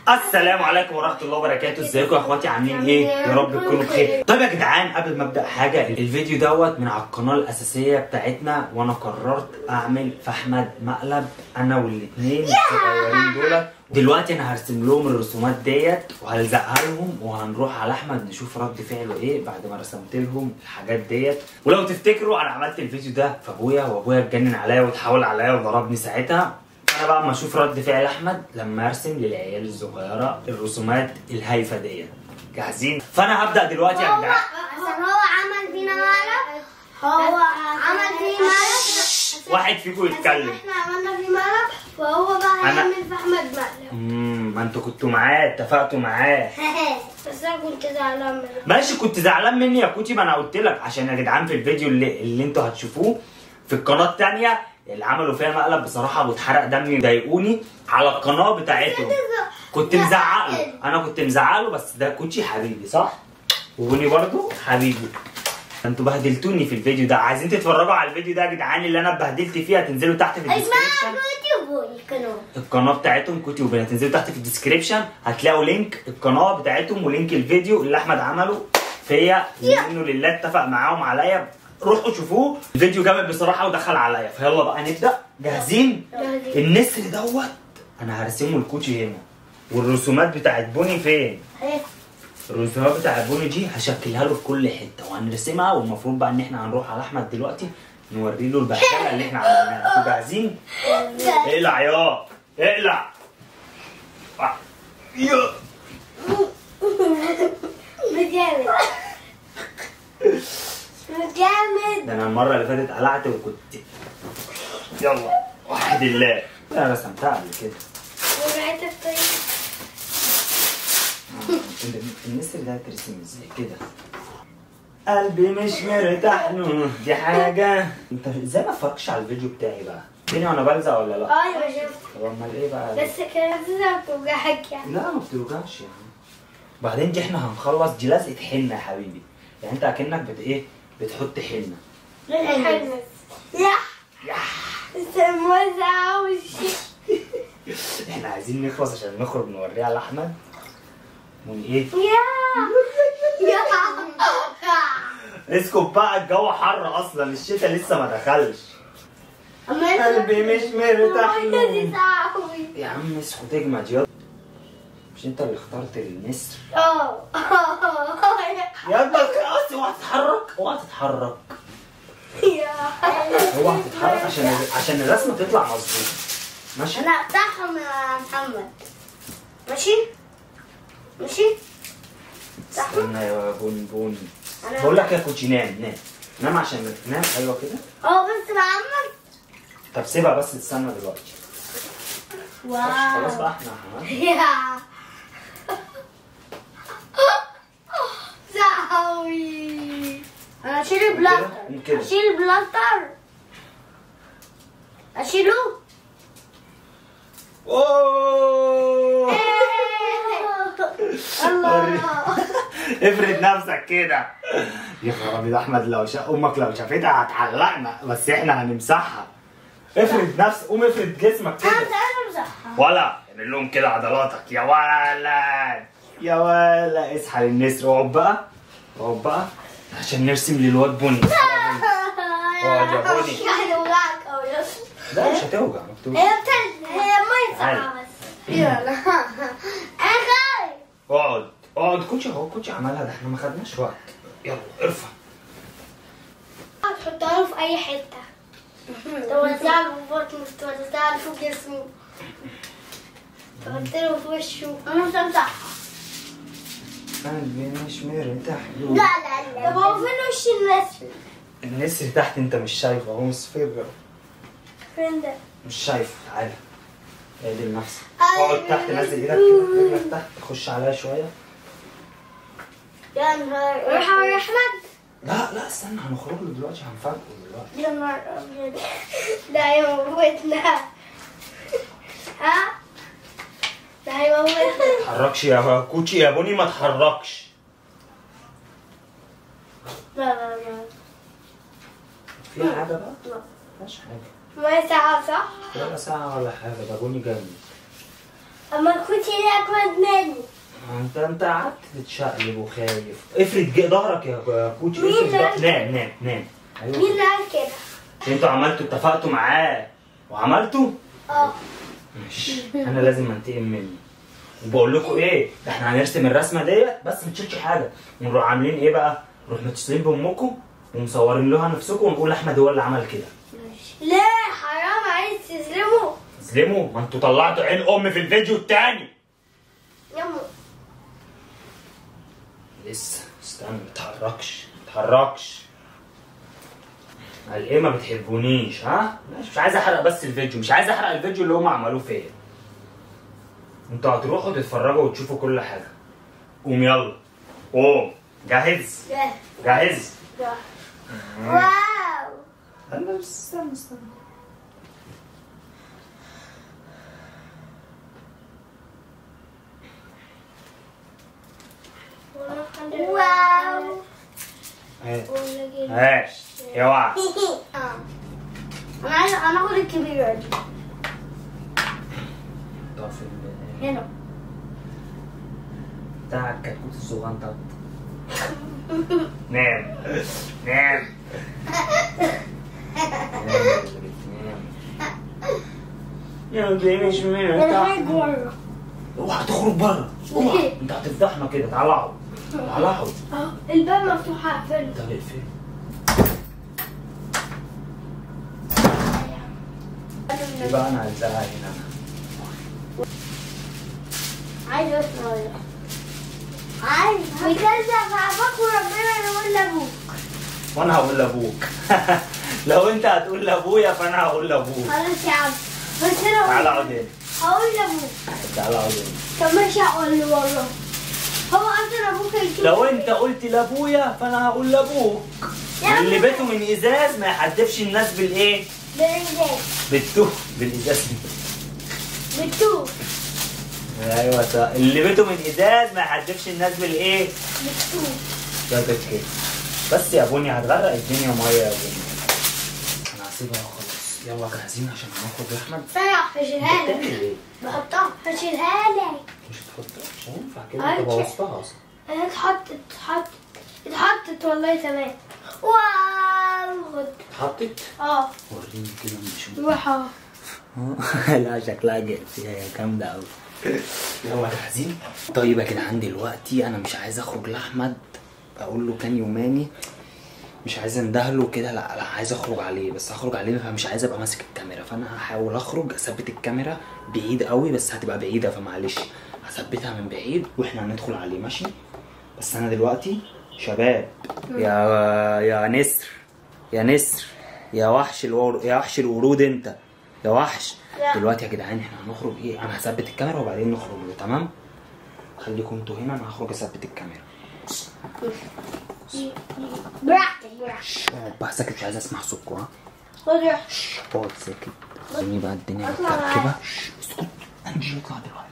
السلام عليكم ورحمه الله وبركاته. ازيكم يا اخواتي؟ عاملين ايه؟ يا رب تكونوا بخير. طيب يا جدعان، قبل ما ابدا حاجه، الفيديو دوت من على القناه الاساسيه بتاعتنا، وانا قررت اعمل في احمد مقلب انا والاثنين الصغيرين دول. دلوقتي انا هرسم لهم الرسومات ديت وهلزقها لهم، وهنروح على احمد نشوف رد فعله ايه بعد ما رسمت لهم الحاجات ديت. ولو تفتكروا انا عملت الفيديو ده في ابويا، وابويا اتجنن عليا واتحول عليا وضربني ساعتها. انا بقى اما اشوف رد فعل احمد لما ارسم للعيال الصغيره الرسومات الهايفه ديت. جاهزين؟ فانا هبدا دلوقتي يا جدعان. عشان هو عمل فينا مقلب، هو عمل فينا مقلب، واحد فيكم يتكلم. احنا عملنا فيه مقلب وهو بقى هيعمل في احمد مقلب. ما انتوا كنتوا معاه، اتفقتوا معاه. بس انا كنت زعلان منه. ماشي، كنت زعلان مني يا كوتي، ما انا قلت لك عشان يا جدعان في الفيديو اللي انتوا هتشوفوه في القناه الثانيه اللي عملوا فيها مقلب بصراحه واتحرق دمي وضايقوني على القناه بتاعتهم. كنت مزعق له، انا كنت مزعق له، بس ده كوتشي حبيبي صح؟ وبوني برضو حبيبي. انتوا بهدلتوني في الفيديو ده. عايزين تتفرجوا على الفيديو ده يا جدعان اللي انا اتبهدلت فيه؟ هتنزلوا تحت في الديسكربشن. اسمها كوتي وبوني القناه بتاعتهم كوتي وبوني، هتنزلوا تحت في الديسكربشن هتلاقوا لينك القناه بتاعتهم ولينك الفيديو اللي احمد عمله فيا، منه لله اتفق معاهم عليا. روحوا شوفوه، الفيديو جامد بصراحه ودخل عليا. فيلا بقى نبدا. جاهزين؟ النسر دوت انا هرسمه الكوتشي هنا، والرسومات بتاعت بوني فين؟ الرسومات بتاعت بوني دي هشكلها له في كل حته وهنرسمها. والمفروض بقى ان احنا هنروح على احمد دلوقتي نوري له البهدله اللي احنا عملناها. انتوا جاهزين؟ اقلع يا اقلع. يا جامد جامد. ده انا المره اللي فاتت قلعت وكنت يلا وحد الله. انا رسمتها قبل كده. ورقتك طيب؟ النسر ده ترسم ازاي كده؟ قلبي مش مرتاح له، دي حاجه. انت ازاي ما اتفرجتش على الفيديو بتاعي بقى؟ فيني وانا بلزق ولا لا؟ ايوه شفت. طب امال ايه بقى؟ بس كانت بتوجعك يعني. لا ما بتوجعش يعني. بعدين دي احنا هنخلص، دي لزقه حنه يا حبيبي، يعني انت اكنك بتحط حنه. حنة يا موزع وشي. احنا عايزين نخلص عشان نخرج نوريها لاحمد ايه؟ يا اسكت بقى، الجو حر اصلا، الشتاء لسه ما دخلش. قلبي مش مرتاح له. يا عم اسكت اجمد ياض. مش انت اللي اخترت النسر؟ يا ابني خلاص، اوعى تتحرك اوعى تتحرك اوعى تتحرك عشان الرسمه تطلع مظبوطه. ماشي؟ انا اقطعهم يا محمد. ماشي ماشي. استنى يا بوني. بقول لك يا كوتشي نام نام عشان نام. ايوه كده. بس محمد. طب سيبها بس تستنى دلوقتي. واو خلاص بقى احنا يا زاوي. انا اشيل البلاستر. اشيل البلاستر. اشيله. اوه الله. افرد نفسك كده. يا خرابي، ده احمد امك لو شافتها هتعلقنا، بس احنا هنمسحها. افرد نفسك، قوم افرد جسمك كده. انا امسحها. ولا اعمل لهم كده عضلاتك يا ولد يا ولد. اصحى للنسر. اقعد بقى عشان نرسم للواد بني. اقعد يا بني. هتوجعك أوي. لا مش هتوجع، ما بتوجع. هي ميه ساقعة بس. يلا انا خايف. اقعد كوتشي اهو. كوتشي عملها، ده احنا ما خدناش وقت. يلا ارفع. هتحطها له في اي حته. توزع له في بطنه، توزع له في جسمه، تحط له في وشه. انا مش همسحها. قلبي مش مرتاح له. لا طب هو فين وش النسر؟ النسر تحت، انت مش شايفه اهو مصفر. فين ده؟ مش شايفه. تعالى اعدل نفسك. اقعد تحت، نزل ايدك كده، رجلك تحت، خش عليا شويه. يا نهار روح يا احمد. لا استنى، هنخرج له دلوقتي، هنفاجئه دلوقتي. يا نهار ابيض، ده هيموتنا. ها؟ ده هيموتنا. ما تتحركش يا كوتشي يا بني، ما تتحركش. لا في حاجه بقى؟ مفيش حاجه. ما ساعة صح؟ ولا ساعه ولا حاجه، ده بني جامد. اما كنت اجمد مني. انت قعدت تتشقلب وخايف. افرد ظهرك يا كوتش. مين اللي قال كده؟ نام. مين اللي قال كده؟ انتوا عملتوا اتفقتوا معاه وعملتوا؟ ماشي. انا لازم انتقم منه. وبقول لكم ايه، احنا هنرسم الرسمه ديت بس ما تشيلش حاجه، ونروح عاملين ايه بقى؟ نروح متصلين بامكم ومصورين لها نفسكم ونقول احمد هو اللي عمل كده. لا حرام عليك تظلموا. تظلموا؟ ما انتوا طلعتوا عين ام في الفيديو التاني. يلا لسه استنى. ما تتحركش. قال ايه ما بتحبونيش؟ ها؟ مش عايز احرق بس الفيديو، مش عايز احرق الفيديو اللي هم عملوه فيا. انتوا هتروحوا تتفرجوا وتشوفوا كل حاجه. قوم يلا قوم. جاهز؟ واو. انا استنى. واو. هاش اوعى. انا اخد الكبيرة دي. طب هنا بتاع الكتكوت الصغنطط. نام. يا ودي مش انا هاجي ورا. اوعى تخرج بره. اوعى. انت هتفضحنا كده. تعالى اقعد. الباب مفتوح هقفله. طب اقفل. يبقى انا هلزقها هنا. عايز اسمع ولا عايز بتلزق في عباك وربنا يقول لابوك. وانا هقول لابوك. لو انت هتقول لابويا فانا هقول لابوك. خلاص يا عم. بس انا تعالى اقعد هنا. هقول لابوك. تعالى اقعد هنا. طب ماشي هقول له والله. هو اصلا ابوك هيشوف. لو انت قلت لابويا فانا هقول لابوك. اللي بيته من ازاز ما يحدفش الناس بالايه؟ بالازاز. بالازاز. بالطوب. ايوه صح. اللي بيته من ازاز ما يحدفش الناس بالايه؟ بالطوب. ده كده. بس يا بني هتغرق الدنيا ميه يا بني. انا هسيبها وخلاص. يلا جاهزين عشان هناخد يا احمد. ثانية هشيلها لك. ايه؟ بحطها هشيلها لك. مش هتحطها. مش هينفع كده. انت بوظتها اصلا. اتحطت والله تمام. واو. خد. اتحطت؟ وريني كده نشوف. روح اهو. لا شكلها فيها جامده قوي. يلا جاهزين؟ طيب يا جدعان دلوقتي انا مش عايز اخرج لاحمد اقول له كان يوماني، مش عايز اندهله كده. لا عايز اخرج عليه، بس هخرج عليه فمش عايز ابقى ماسك الكاميرا. فانا هحاول اخرج اثبت الكاميرا بعيد قوي، بس هتبقى بعيده فمعلش هثبتها من بعيد واحنا هندخل عليه. ماشي؟ بس انا دلوقتي شباب يا نسر يا وحش الورود انت يا وحش. دلوقتي يا جدعان احنا هنخرج ايه؟ انا هثبت الكاميرا وبعدين نخرج. تمام؟ خليكم انتوا هنا، انا هخرج اثبت الكاميرا. براحتك. اقعد بقى ساكت، مش عايز اسمع صوتكم. ها؟ خد اقعد ساكت. خليني بقى الدنيا متركبه. اسكت. انجي يطلع دلوقتي.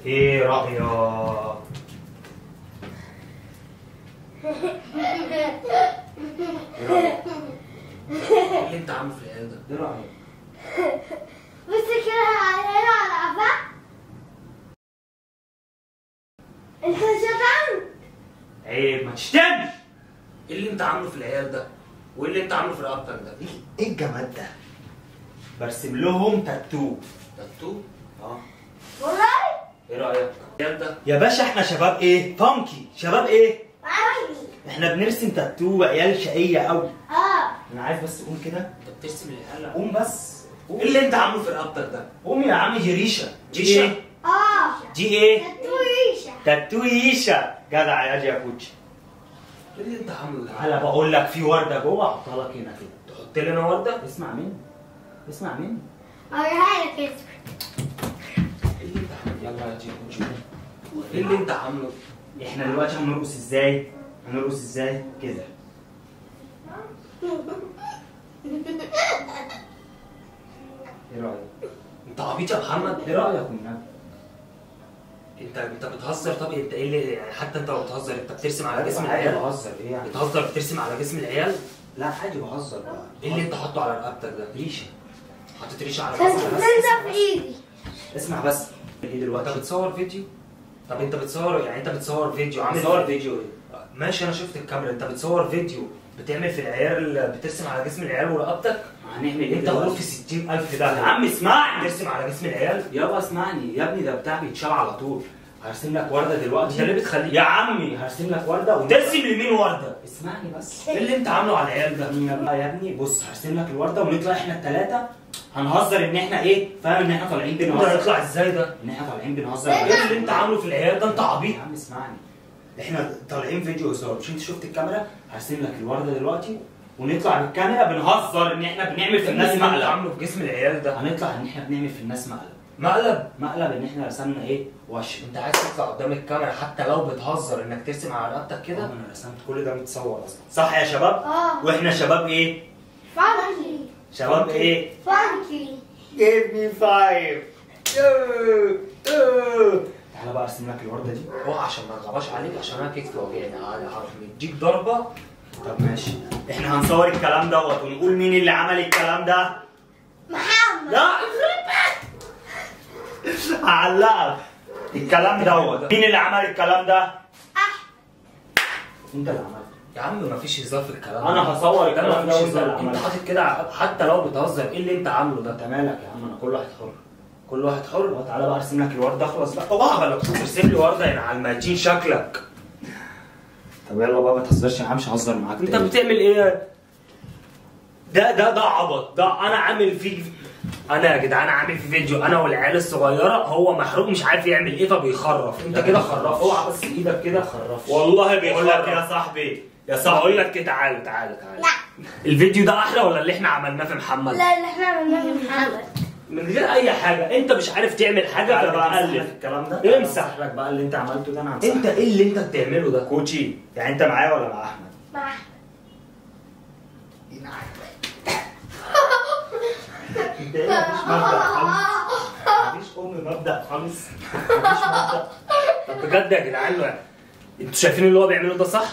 ايه رأيك؟ ايه اللي انت عامله في العيال ده؟ ايه رأيك؟ بص كده على قفاك. انت شتمت. عيب ما تشتمش. ايه اللي انت عامله في العيال ده؟ وايه اللي انت عامله في رقبتك ده؟ ايه الجمال ده؟ برسم لهم تاتو. والله؟ ايه رأيك؟ يا باشا احنا شباب ايه؟ فانكي. شباب ايه؟ احنا بنرسم تاتو عيال شقية قوي. انا عايز بس قوم كده. انت بترسم العيال؟ قوم بس. ايه اللي انت عامله في رقبتك ده؟ قوم يا عم. دي ريشة. دي ايه؟ دي ايه؟ تاتو ريشة. جدع يا كوتش. ايه اللي انت عامله ده؟ انا بقول لك في وردة جوه احطها لك هنا كده. تحط لي انا وردة؟ اسمع مني. اوريها لك. ايه اللي انت عامله؟ يلا يا جيكو نشوف. ايه اللي انت عامله؟ احنا دلوقتي هنرقص ازاي؟ هنرقص ازاي؟ كده. ايه رايك؟ انت عبيط يا محمد؟ ايه رايك والنبي؟ انت بتهزر؟ طب انت ايه اللي يعني حتى انت لو بتهزر انت بترسم على جسم عادي العيال؟ بهزر ايه يعني؟ بتهزر بترسم على جسم العيال؟ لا عادي بهزر بقى. ايه اللي انت حاطه على رقبتك ده؟ ريشه. حاطط ريشه على كان جسمك؟ ده في ايدي. اسمع بس. ايه انت دلوقتي؟ بتصور فيديو؟ طب انت بتصور يعني انت بتصور فيديو عامل بصور فيديو ايه؟ ماشي انا شفت الكاميرا، انت بتصور فيديو بتعمل في العيال بترسم على جسم العيال ورقبتك؟ هنعمل ايه انت غرفة 60,000 ده يا عم اسمعني. ترسم على جسم العيال؟ يابا اسمعني يا ابني، ده بتاع بيتشال على طول. هرسم لك ورده دلوقتي. انت ليه بتخليك يا عمي هرسم لك ورده ترسم لمين ورده؟ اسمعني بس. ايه اللي انت عامله على العيال ده؟ يا ابني بص، هرسم لك الورده ونطلع احنا الثلاثه هنهزر ان احنا ايه، فاهم ان احنا طالعين ده بنهزر. هيطلع ازاي ده؟ ان احنا طالعين بنهزر. ايه اللي انت عامله في العيال ده؟ انت عبيط. يا عم اسمعني، احنا طالعين فيديو هزار، مش انت شفت الكاميرا؟ هرسم لك الورده دلوقتي ونطلع بالكاميرا بنهزر ان احنا بنعمل في الناس اللي انت مقلب. عامله في جسم العيال ده هنطلع ان احنا بنعمل في الناس مقلب. مقلب ان احنا رسمنا ايه، وش. انت عايز تطلع قدام الكاميرا حتى لو بتهزر انك ترسم على رقبتك كده؟ انا رسمت كل ده متصور اصلا، صح يا شباب؟ واحنا شباب ايه؟ فانكي. شباب ايه؟ فانكي. Give me 5. تعالى بقى ارسم لك الورده دي. اوعى عشان ما اغباش عليك، عشان انا كتفي وجعني هروح مديك ضربه. طب ماشي، احنا هنصور الكلام دوت ونقول مين اللي عمل الكلام ده. محمد. لا هعلقك. الكلام دوت مين اللي عمل الكلام ده؟ انت اللي عملته يا عم مفيش هزار في الكلام ده. انا هصور الكلام مفيش ده هزار. انت حاطط كده حتى لو بتهزر، ايه اللي انت عامله ده؟ انت مالك يا عم، انا كل واحد حر. كل واحد حر. تعالى بقى ارسم لك الورده، اخلص بقى. اوعى بقى ترسم لي ورده يعني على الميتين شكلك. طب يلا بقى ما تهزرش يا عم، مش ههزر معاك انت تاني. بتعمل ايه؟ ده عبط. ده انا عامل فيه، انا يا جدعان عامل في فيديو انا والعيال الصغيره، هو محروق مش عارف يعمل ايه فبيخرف. انت كده خرف. اوعى بس ايدك كده. خرفش. والله بيخرف. بقول لك يا صاحبي، يا صاحبي اقول لك كده، تعالى. لا. الفيديو ده احلى ولا اللي احنا عملناه في محمد؟ لا اللي احنا عملناه في محمد. من غير اي حاجه، انت مش عارف تعمل حاجه تعالى بقى فبتألف. امسح الكلام ده. امسح لك بقى اللي انت عملته ده، انا همسحه. انت ايه اللي انت بتعمله ده؟ كوتشي، يعني انت معايا ولا مع احمد؟ مع انت ايه، مفيش مبدأ خالص. مفيش مبدأ خالص. مفيش مبدأ. طب بجد يا جدعان، انتوا شايفين اللي هو بيعمله ده صح؟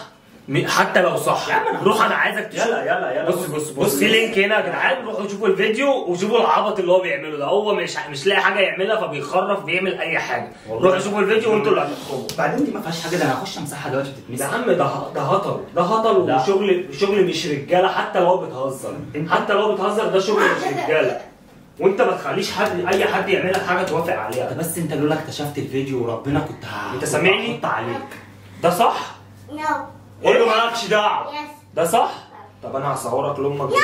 حتى لو صح يا عم انا روح، انا عايزك تشوف. يلا بص في لينك هنا يا جدعان، روحوا شوفوا الفيديو وشوفوا العبط اللي هو بيعمله ده. هو مش لاقي حاجه يعملها فبيخرف بيعمل اي حاجه. روحوا شوفوا الفيديو وانتوا اللي هتحكموا. بعدين دي ما فيهاش حاجه، ده انا هخش امسحها دلوقتي يا بتتمسح. عم ده هطل لا. وشغل مش رجاله. حتى لو بتهزر، ده شغل مش رجاله. وانت ما تخليش اي حد يعمل لك حاجه توافق عليها. بس انت لولا اكتشفت الفيديو وربنا كنت انت سامعني؟ هحط عليك. ده صح؟ نو. قول له مالكش دعوه. يس. ده صح؟ طب انا هصورك لامك. نو.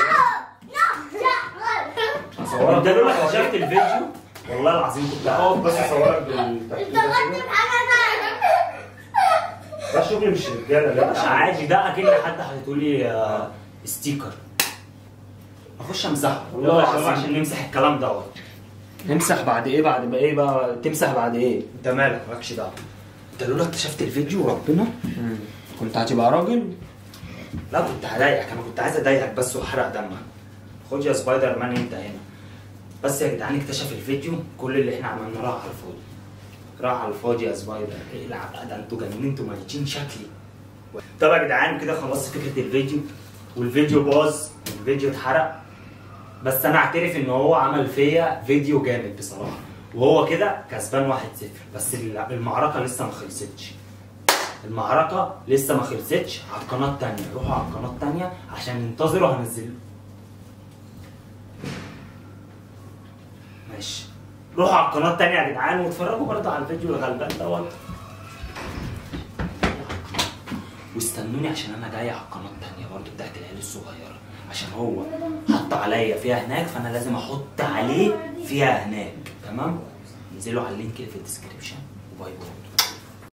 هصورك. انت لولا اكتشفت الفيديو والله العظيم كنت اقف بس اصورك انت بالترتيب غلطت في حاجه ثانيه. ده شغل مش رجاله. مش عادي، ده اكن حد حاطط لي ستيكر. اخش امسحه والله العظيم عشان نمسح الكلام دوت. نمسح بعد ايه؟ بعد ما ايه بقى؟ تمسح بعد ايه؟ انت مالك، مالكش دعوه. انت لولا اكتشفت الفيديو وربنا كنت هتبقى راجل؟ لا كنت هضايقك، انا كنت عايز اضايقك بس واحرق دمك. خد يا سبايدر مان انت هنا. بس يا جدعان اكتشف الفيديو، كل اللي احنا عملناه راح على الفاضي. راح على الفاضي يا سبايدر. ايه العبء ده، انتوا جننين، انتوا ميتين شكلي. طب يا جدعان كده خلصت فكره الفيديو، والفيديو باظ، الفيديو اتحرق. بس انا اعترف ان هو عمل فيا فيديو جامد بصراحه، وهو كده كسبان 1-0. بس المعركه لسه ما خلصتش. المعركه لسه ما خلصتش. على القناه الثانيه، روحوا على القناه الثانيه عشان ننتظروا، هنزل. ماشي، روحوا على القناه الثانيه يا جدعان واتفرجوا برضه على الفيديو الغلبان دوت، واستنوني عشان انا جاي على القناه الثانيه برضه بتاعت العيال الصغيره، عشان هو حط عليا فيها هناك فانا لازم احط عليه فيها هناك. تمام؟ انزلوا على اللينك اللي في الديسكربشن، وباي باي.